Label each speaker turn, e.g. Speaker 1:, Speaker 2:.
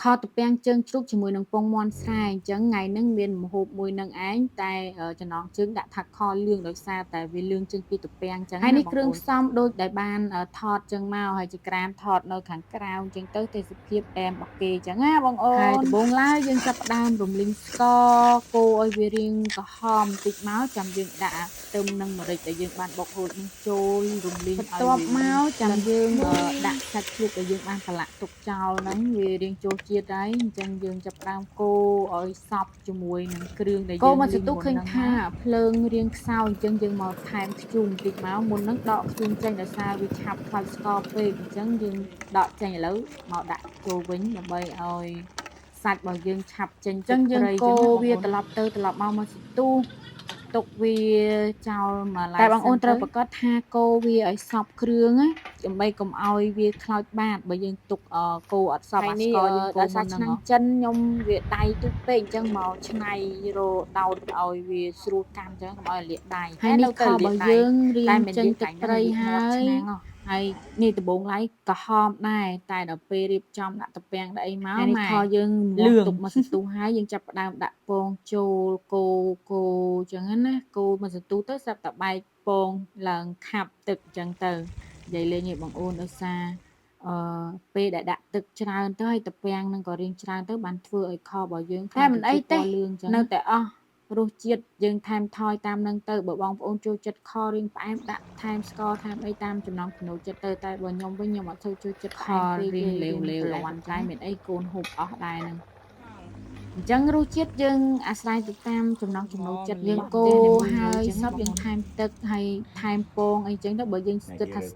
Speaker 1: ខទំពាំងជើងជ្រូកជាមួយនឹងពងមាន់ស្រែអញ្ចឹងថ្ងៃហ្នឹងមានម្ហូបមួយនឹងឯងតែចំណងជើងដាក់ថាខលឿងដោយសារតែវាលឿងចេញពីទំពាំងអញ្ចឹងហើយនេះគ្រឿងផ្សំដូចដែលបានថតចឹងមកហើយជាក្រាមថតនៅខាងក្រៅអញ្ចឹងទៅទេសភាពអែមរបស់គេអញ្ចឹងណាបងអូនហើយដំបូងឡើយយើងចាប់ផ្ដើមរំលីងស្ករកូរឲ្យវារាងក្រហមបន្តិចមកចាំយើងដាក់ខ្ទឹមនិងម្រេចដែលយើងបានបុករួចនេះចូលរំលីងឲ្យបន្ទាប់មកចាំយើងដាក់សាច់ជ្រូកដែលយើងបានប្រឡាក់ទុកចោលហ្នឹងវារាងចូលជាតិហើយអញ្ចឹងយើងចាប់ផ្ដើមកូរឲ្យសព្វជាមួយនឹងគ្រឿងដែលយើងកូរមកសន្ទុះឃើញថាភ្លើងរាងខ្សោយអញ្ចឹងយើងមកថែមធ្យូងបន្តិចមកមុនហ្នឹងដកធ្យូងចេញដោយសារវាឆាប់ខ្លោចស្ករពេកអញ្ចឹងយើងដកចេញឥឡូវមកដាក់ចូលវិញដើម្បីឲ្យសាច់របស់យើងឆាប់ចេញទឹកត្រីអញ្ចឹងយើងកូរវាត្រឡប់ទៅត្រឡប់មកសន្ទុះទុកវាចោលមួយឡែកតែបងអូនត្រូវប្រាកដថាកូរវាឲ្យសព្វគ្រឿងណាដើម្បីកុំឲ្យវាខ្លោចបាតបើយើងទុកកូរអត់សព្វអាស្ករយើងកូរមុនហ្នឹងឆ្នាំងចិនខ្ញុំវាដៃទុះពេកអញ្ចឹងមកឆ្នៃរដោតឲ្យវាស្រួលកាន់អញ្ចឹងកុំឲ្យលាកដៃហើយនេះខរបស់យើងរៀងចេញទឹកត្រីហើយនេះដំបូងឡើយក្រហមដែរតែដល់ពេលរៀបចំដាក់ទំពាំងដាក់អីមកនេះខយើងលឿងទុកមកសន្ទុះហើយយើងចាប់ផ្ដើមដាក់ពងចូលកូរអញ្ចឹងណាកូរមកសន្ទុះទៅស្រាប់តែបែកពងឡើងខាប់ទឹកអញ្ចឹងទៅនិយាយលេងនេះបងអូនដោយសារពេលដែលដាក់ទឹកច្រើនទៅហើយទំពាំងនឹងក៏រៀងច្រើនទៅបានធ្វើឲ្យខរបស់យើងតែមិនអីទេលឿងអញ្ចឹងនៅតែអស់រសជាតិយើងថែមថយតាមនឹងទៅបើបងប្អូនចូលចិត្តខរៀងផ្អែមដាក់ថែមស្ករថែមអីតាមចំណង់ចំណូលចិត្តទៅតែបើខ្ញុំវិញខ្ញុំអត់សូវចូលចិត្តខរៀងលេវៗអន់តែមានអីកូនហូបអស់ដែរហ្នឹងអញ្ចឹងរសជាតិយើងអាស្រ័យទៅតាមចំណង់ចំណូលចិត្តយើងកូរហើយសពយើងថែមទឹកហើយថែមពងអីចឹងទៅបើយើងគិតថា